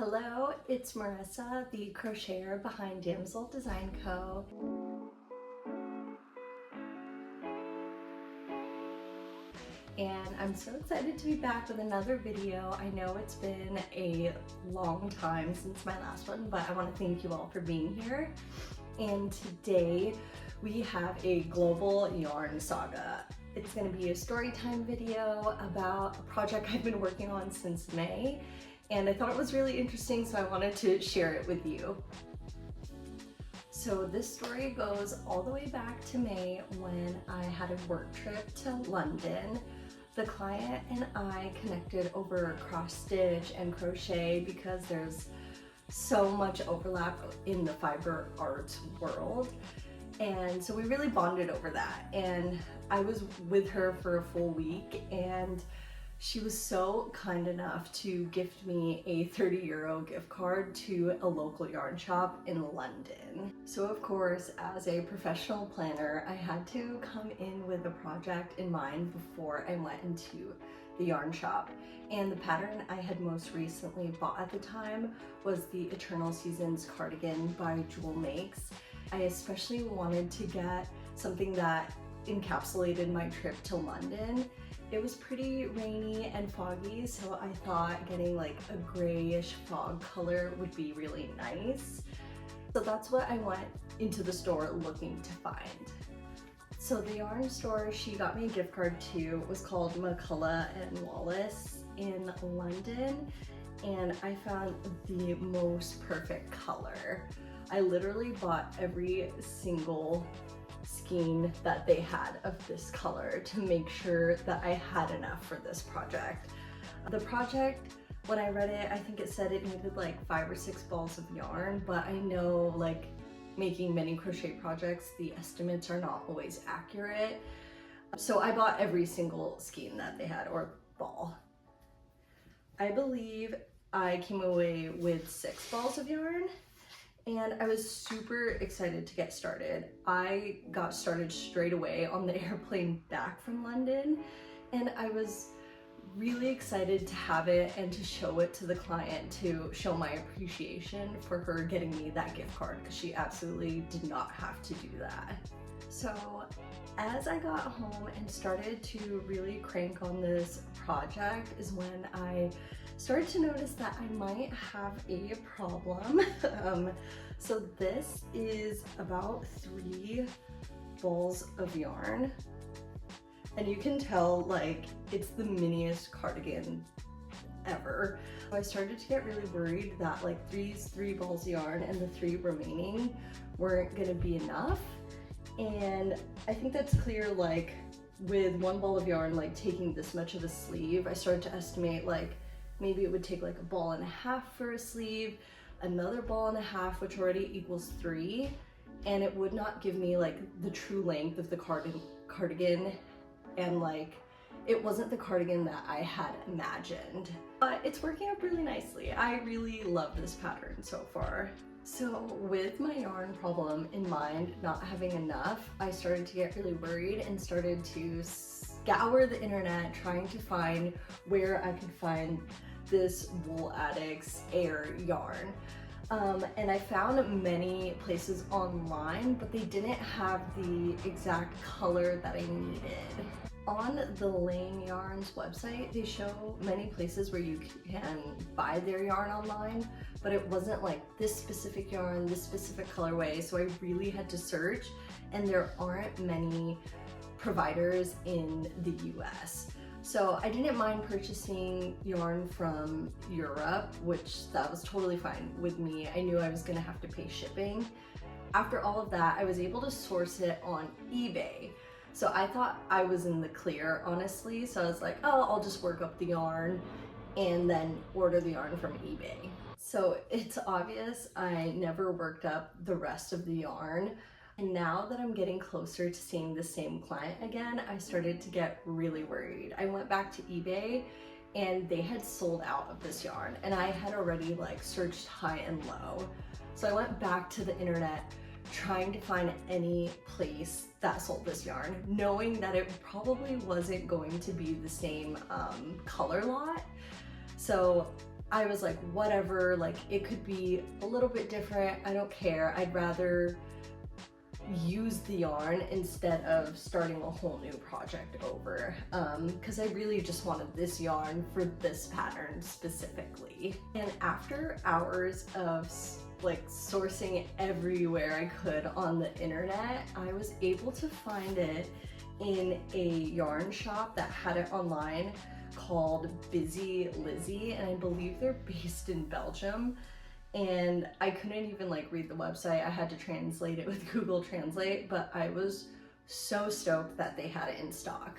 Hello, it's Marissa, the crocheter behind Damsel Design Co. And I'm so excited to be back with another video. I know it's been a long time since my last one, but I want to thank you all for being here. And today we have a global yarn saga. It's going to be a story time video about a project I've been working on since May, and I thought it was really interesting, so I wanted to share it with you. So this story goes all the way back to May when I had a work trip to London. The client and I connected over cross stitch and crochet because there's so much overlap in the fiber arts world. And so we really bonded over that. And I was with her for a full week, and she was so kind enough to gift me a €30 gift card to a local yarn shop in London. So of course, as a professional planner, I had to come in with a project in mind before I went into the yarn shop. And the pattern I had most recently bought at the time was the Eternal Seasons cardigan by Juuulmakes. I especially wanted to get something that encapsulated my trip to London. It was pretty rainy and foggy, so I thought getting like a grayish fog color would be really nice. So that's what I went into the store looking to find. So the yarn store she got me a gift card to was called McCullough and Wallace in London, and I found the most perfect color. I literally bought every single skein that they had of this color to make sure that I had enough for this project. The project, when I read it, I think it said it needed like 5 or 6 balls of yarn, but I know like making many crochet projects, the estimates are not always accurate. So I bought every single skein that they had, or ball. I believe I came away with 6 balls of yarn, and I was super excited to get started. I got started straight away on the airplane back from London, and I was really excited to have it and to show it to the client, to show my appreciation for her getting me that gift card, because she absolutely did not have to do that. So as I got home and started to really crank on this project is when I started to notice that I might have a problem. So this is about 3 balls of yarn, and you can tell like it's the miniest cardigan ever. I started to get really worried that like these 3 balls of yarn and the 3 remaining weren't gonna be enough. And I think that's clear, like with 1 ball of yarn like taking this much of a sleeve, I started to estimate like maybe it would take like 1.5 balls for a sleeve, another 1.5 balls, which already equals 3, and it would not give me like the true length of the cardigan, and like it wasn't the cardigan that I had imagined. But it's working out really nicely. I really love this pattern so far. So with my yarn problem in mind, not having enough, I started to get really worried and started to scour the internet trying to find where I could find this Wool Addicts Air yarn. And I found many places online, but they didn't have the exact color that I needed. On the Lane Yarns website, they show many places where you can buy their yarn online, but it wasn't like this specific yarn, this specific colorway, so I really had to search, and there aren't many providers in the US. So I didn't mind purchasing yarn from Europe, which that was totally fine with me. I knew I was gonna have to pay shipping. After all of that, I was able to source it on eBay. So I thought I was in the clear, honestly. So I was like, oh, I'll just work up the yarn and then order the yarn from eBay. So it's obvious I never worked up the rest of the yarn. And now that I'm getting closer to seeing the same client again, I started to get really worried. I went back to eBay and they had sold out of this yarn, and I had already like searched high and low. So I went back to the internet trying to find any place that sold this yarn, knowing that it probably wasn't going to be the same color lot. So I was like, whatever, like it could be a little bit different, I don't care. I'd rather use the yarn instead of starting a whole new project over, because I really just wanted this yarn for this pattern specifically. And after hours of like sourcing everywhere I could on the internet, I was able to find it in a yarn shop that had it online called Busy Lizzie, and I believe they're based in Belgium. And I couldn't even like read the website, I had to translate it with Google Translate, but I was so stoked that they had it in stock.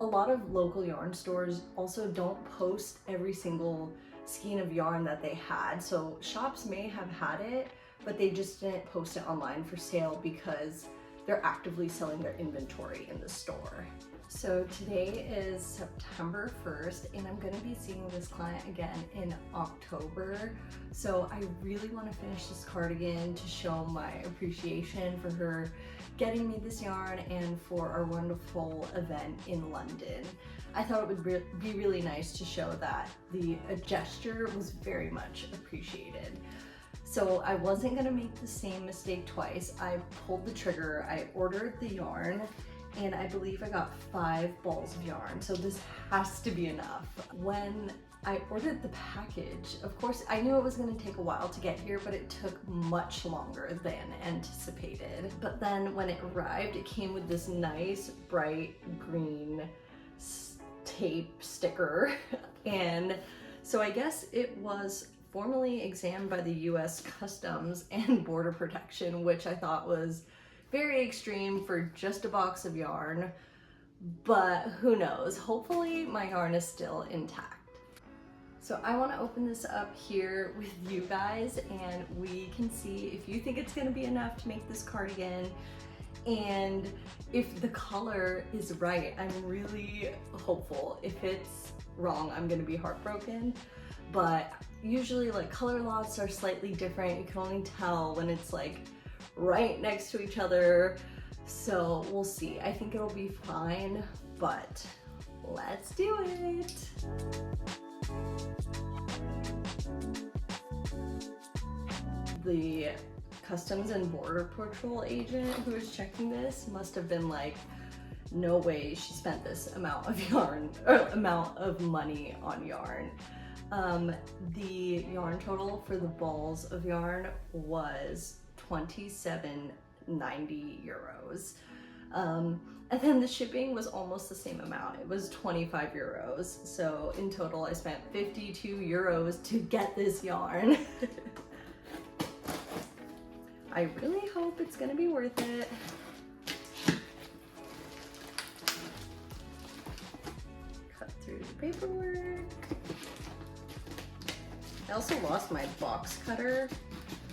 A lot of local yarn stores also don't post every single skein of yarn that they had, so shops may have had it, but they just didn't post it online for sale because they're actively selling their inventory in the store. So today is September 1st, and I'm going to be seeing this client again in October. So I really want to finish this cardigan to show my appreciation for her getting me this yarn and for our wonderful event in London. I thought it would be really nice to show that the gesture was very much appreciated. So I wasn't going to make the same mistake twice. I pulled the trigger, I ordered the yarn, and I believe I got 5 balls of yarn, so this has to be enough. When I ordered the package, of course I knew it was going to take a while to get here, but it took much longer than anticipated. But then when it arrived, it came with this nice bright green tape sticker, and so I guess it was formally examined by the US Customs and Border Protection, which I thought was very extreme for just a box of yarn, but who knows? Hopefully my yarn is still intact. So I want to open this up here with you guys, and we can see if you think it's going to be enough to make this cardigan, and if the color is right. I'm really hopeful. If it's wrong, I'm going to be heartbroken, but usually like color lots are slightly different. You can only tell when it's like right next to each other, so we'll see. I think it'll be fine, but let's do it. The Customs and Border Patrol agent who was checking this must have been like, no way she spent this amount of yarn or amount of money on yarn. The yarn total for the balls of yarn was 27.90 euros. And then the shipping was almost the same amount. It was 25 euros. So in total, I spent 52 euros to get this yarn. I really hope it's gonna be worth it. Cut through the paperwork. I also lost my box cutter,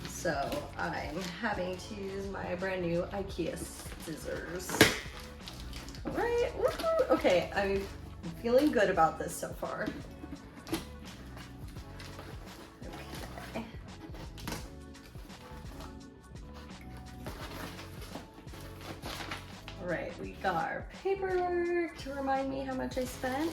so I'm having to use my brand new IKEA scissors. All right, woohoo! Okay, I'm feeling good about this so far. Okay. All right, we got our paperwork to remind me how much I spent.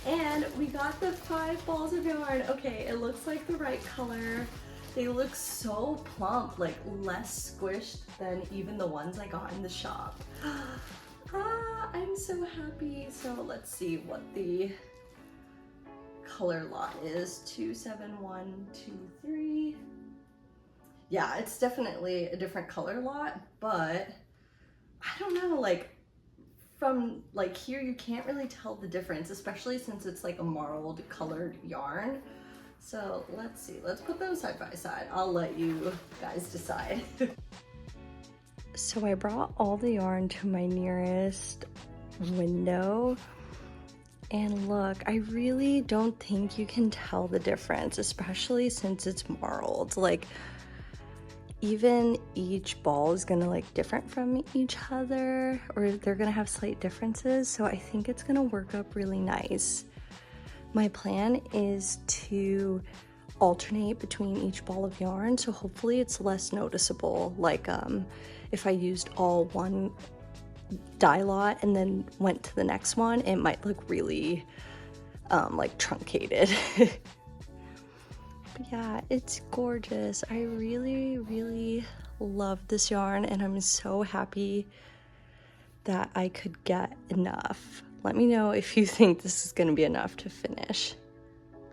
And we got the 5 balls of yarn. Okay, it looks like the right color. They look so plump, like less squished than even the ones I got in the shop. I'm so happy. So let's see what the color lot is. 27123. Yeah, it's definitely a different color lot, but I don't know, like from like here you can't really tell the difference, especially since it's like a marled colored yarn. So let's see, let's put those side by side. I'll let you guys decide. So I brought all the yarn to my nearest window, and look, I really don't think you can tell the difference, especially since it's marled. Like even each ball is gonna like different from each other, or they're gonna have slight differences, so I think it's gonna work up really nice. My plan is to alternate between each ball of yarn, so hopefully it's less noticeable. Like if I used all one dye lot and then went to the next one, it might look really like truncated. Yeah, it's gorgeous. I really love this yarn, and I'm so happy that I could get enough. Let me know if you think this is gonna be enough to finish.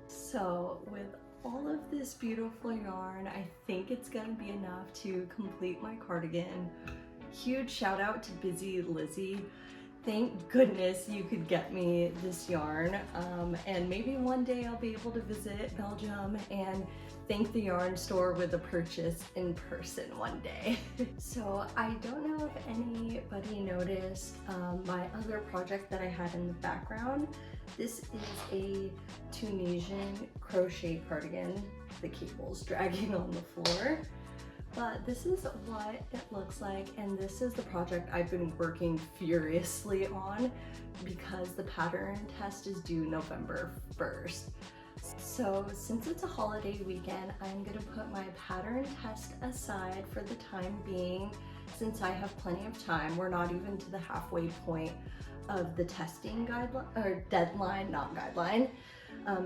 So with all of this beautiful yarn, I think it's gonna be enough to complete my cardigan. Huge shout out to Busy Lizzie. Thank goodness you could get me this yarn, and maybe one day I'll be able to visit Belgium and thank the yarn store with a purchase in person one day. So I don't know if anybody noticed my other project that I had in the background. This is a Tunisian crochet cardigan. The cable's dragging on the floor. But this is what it looks like, and this is the project I've been working furiously on because the pattern test is due November 1st. So since it's a holiday weekend, I'm gonna put my pattern test aside for the time being, since I have plenty of time. We're not even to the halfway point of the testing guideline, or deadline, not guideline.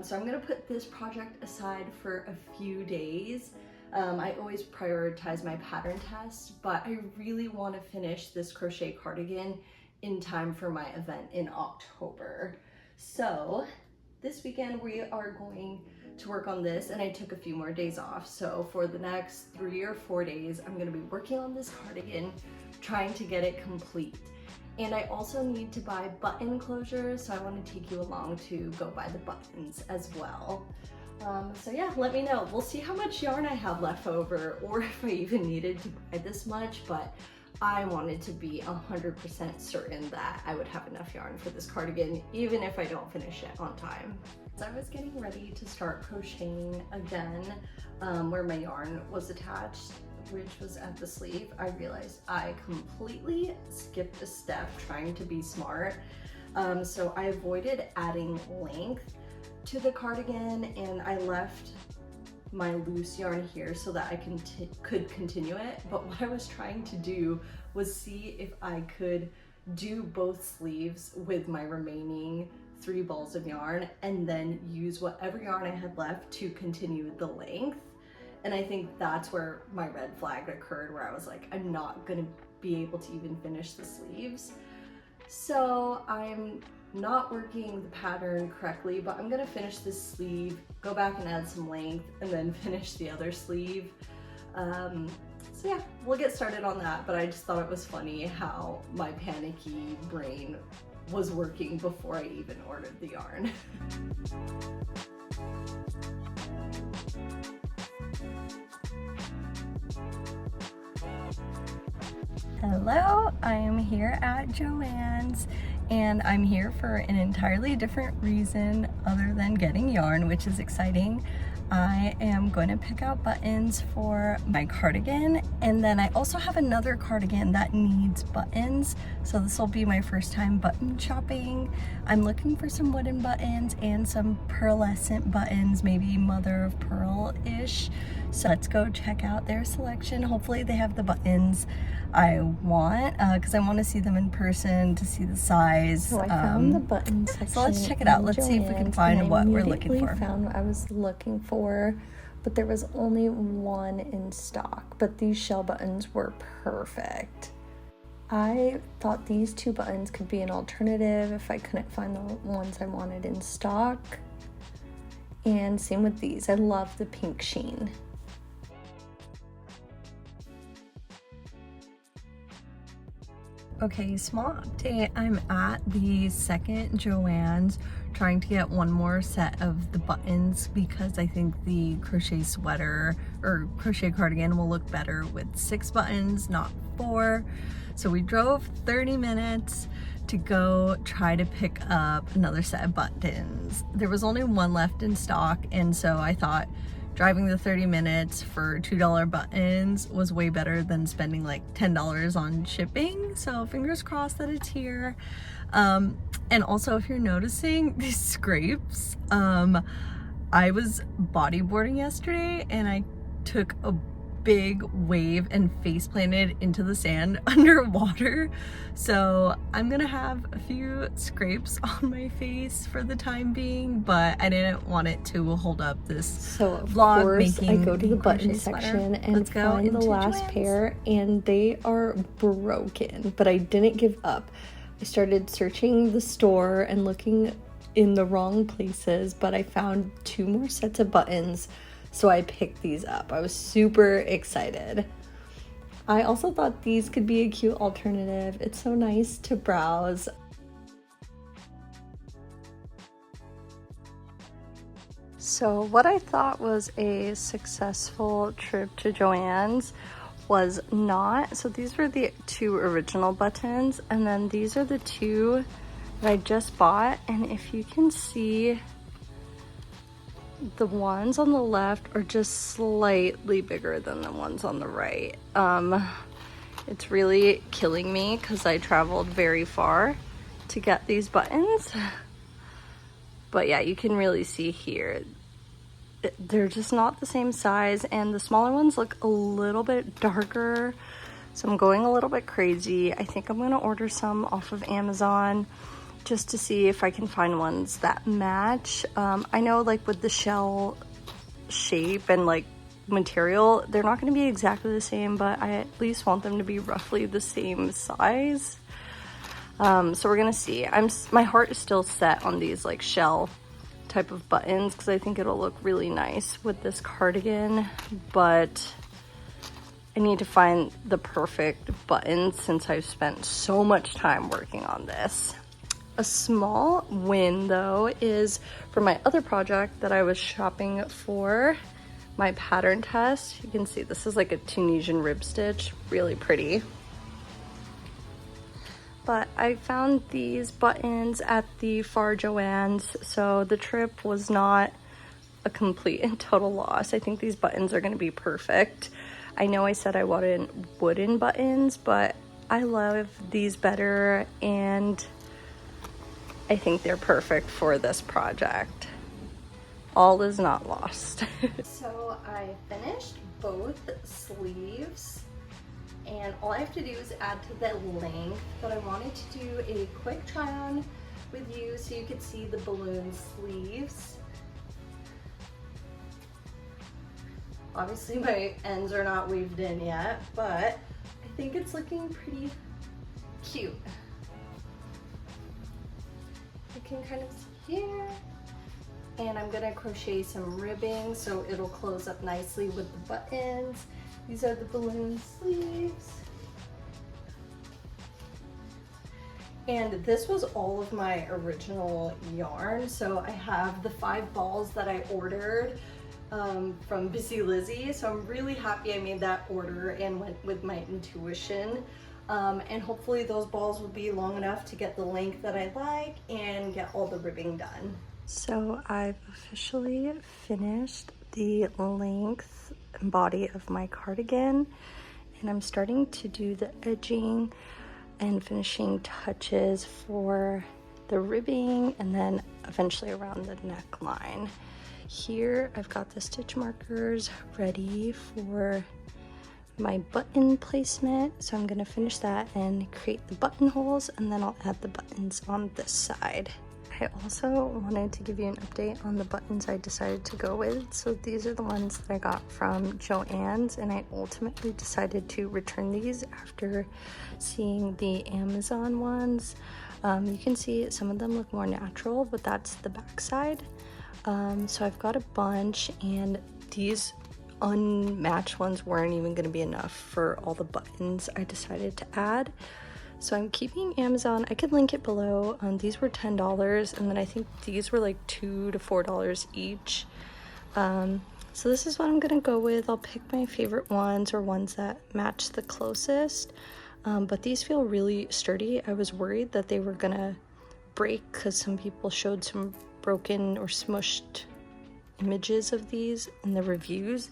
So I'm gonna put this project aside for a few days. I always prioritize my pattern test, but I really want to finish this crochet cardigan in time for my event in October. So this weekend we are going to work on this, and I took a few more days off. So for the next 3 or 4 days, I'm going to be working on this cardigan, trying to get it complete. And I also need to buy button closures, so I want to take you along to go buy the buttons as well. So yeah, let me know. We'll see how much yarn I have left over, or if I even needed to buy this much, but I wanted to be 100% certain that I would have enough yarn for this cardigan, even if I don't finish it on time. As I was getting ready to start crocheting again, where my yarn was attached, which was at the sleeve, I realized I completely skipped a step trying to be smart. So I avoided adding length to the cardigan, and I left my loose yarn here so that I could continue it. But what I was trying to do was see if I could do both sleeves with my remaining 3 balls of yarn, and then use whatever yarn I had left to continue the length. And I think that's where my red flag occurred, where I was like, I'm not gonna be able to even finish the sleeves. So I'm not working the pattern correctly, but I'm gonna finish this sleeve, go back and add some length, and then finish the other sleeve. So yeah, we'll get started on that, but I just thought it was funny how my panicky brain was working before I even ordered the yarn. Hello, I am here at Joann's, and I'm here for an entirely different reason other than getting yarn, which is exciting. I am going to pick out buttons for my cardigan, and then I also have another cardigan that needs buttons, so this will be my first time button shopping. I'm looking for some wooden buttons and some pearlescent buttons, maybe mother of pearl-ish. So let's go check out their selection. Hopefully they have the buttons I want, because I want to see them in person to see the size. So I found the button section. So let's check it out. Let's see if we can find what we're looking for. I found what I was looking for, but there was only one in stock. But these shell buttons were perfect. I thought these 2 buttons could be an alternative if I couldn't find the ones I wanted in stock. And same with these. I love the pink sheen. Okay, small update. I'm at the second Joann's trying to get one more set of the buttons because I think the crochet sweater or crochet cardigan will look better with 6 buttons, not 4. So we drove 30 minutes to go try to pick up another set of buttons. There was only one left in stock, and so I thought driving the 30 minutes for $2 buttons was way better than spending like $10 on shipping. So fingers crossed that it's here. And also, if you're noticing these scrapes, I was bodyboarding yesterday and I took a big wave and face planted into the sand underwater. So I'm gonna have a few scrapes on my face for the time being, but I didn't want it to hold up this vlog. Of course, making I go to the button sweater. section and find the last pair, and they are broken, but I didn't give up. I started searching the store and looking in the wrong places, but I found 2 more sets of buttons, so I picked these up. I was super excited. I also thought these could be a cute alternative. It's so nice to browse. So what I thought was a successful trip to Joann's was not. So these were the 2 original buttons, and then these are the 2 that I just bought. And if you can see, the ones on the left are just slightly bigger than the ones on the right. It's really killing me because I traveled very far to get these buttons. But yeah, you can really see here, they're just not the same size, and the smaller ones look a little bit darker. So I'm going a little bit crazy. I think I'm gonna order some off of Amazon just to see if I can find ones that match. I know, like, with the shell shape and like material, they're not going to be exactly the same, but I at least want them to be roughly the same size. So we're gonna see. My heart is still set on these like shell type of buttons because I think it'll look really nice with this cardigan, but I need to find the perfect buttons since I've spent so much time working on this. A small win though is for my other project that I was shopping for, my pattern test. You can see this is like a Tunisian rib stitch, really pretty. But I found these buttons at the far Joann's, so the trip was not a complete and total loss. I think these buttons are going to be perfect. I know I said I wanted wooden buttons, but I love these better, and I think they're perfect for this project. All is not lost. So I finished both sleeves, and all I have to do is add to the length, but I wanted to do a quick try on with you so you could see the balloon sleeves. Obviously my ends are not weaved in yet, but I think it's looking pretty cute. You can kind of see here. And I'm gonna crochet some ribbing so it'll close up nicely with the buttons. These are the balloon sleeves. And this was all of my original yarn. So I have the 5 balls that I ordered from Busy Lizzie. So I'm really happy I made that order and went with my intuition. And hopefully those balls will be long enough to get the length that I like and get all the ribbing done. So I've officially finished the length and body of my cardigan, and I'm starting to do the edging and finishing touches for the ribbing and then eventually around the neckline. Here I've got the stitch markers ready for my button placement, so I'm going to finish that and create the buttonholes, and then I'll add the buttons on this side. I also wanted to give you an update on the buttons I decided to go with. So these are the ones that I got from Joann's, and I ultimately decided to return these after seeing the Amazon ones. You can see some of them look more natural, but that's the back side. So I've got a bunch, and these unmatched ones weren't even going to be enough for all the buttons I decided to add. So I'm keeping Amazon. I could link it below. These were $10, and then I think these were like $2 to $4 each. So this is what I'm gonna go with. I'll pick my favorite ones or ones that match the closest. But these feel really sturdy. I was worried that they were gonna break because some people showed some broken or smushed images of these in the reviews.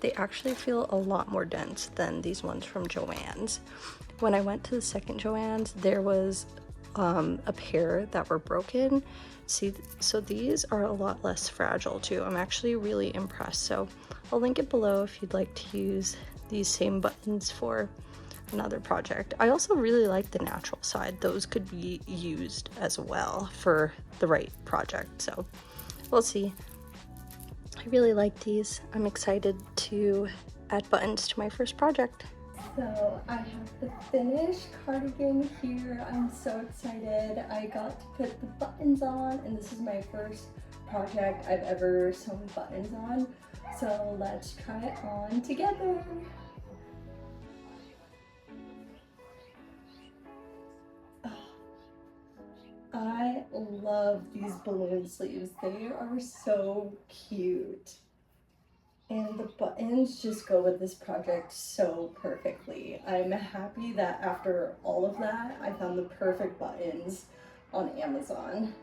They actually feel a lot more dense than these ones from Joann's. When I went to the second Joann's, there was a pair that were broken. See, so these are a lot less fragile too. I'm actually really impressed. So I'll link it below if you'd like to use these same buttons for another project. I also really like the natural side. Those could be used as well for the right project, so we'll see. I really like these. I'm excited to add buttons to my first project. So I have the finished cardigan here. I'm so excited. I got to put the buttons on, and this is my first project I've ever sewn buttons on. So let's try it on together. I love these balloon sleeves. They are so cute. And the buttons just go with this project so perfectly. I'm happy that after all of that, I found the perfect buttons on Amazon.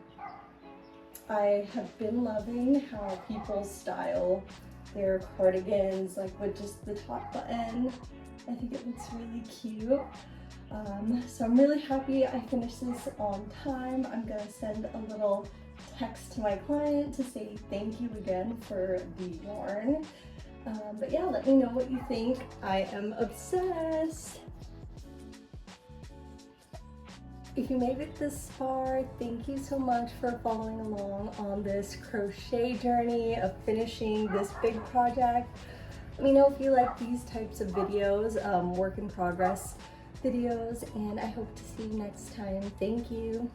I have been loving how people style their cardigans, like with just the top button. I think it looks really cute. So I'm really happy I finished this on time. I'm gonna send a little text to my client to say thank you again for the yarn. But yeah, let me know what you think. I am obsessed. If you made it this far, thank you so much for following along on this crochet journey of finishing this big project. Let me know if you like these types of videos, work in progress videos, and I hope to see you next time. Thank you.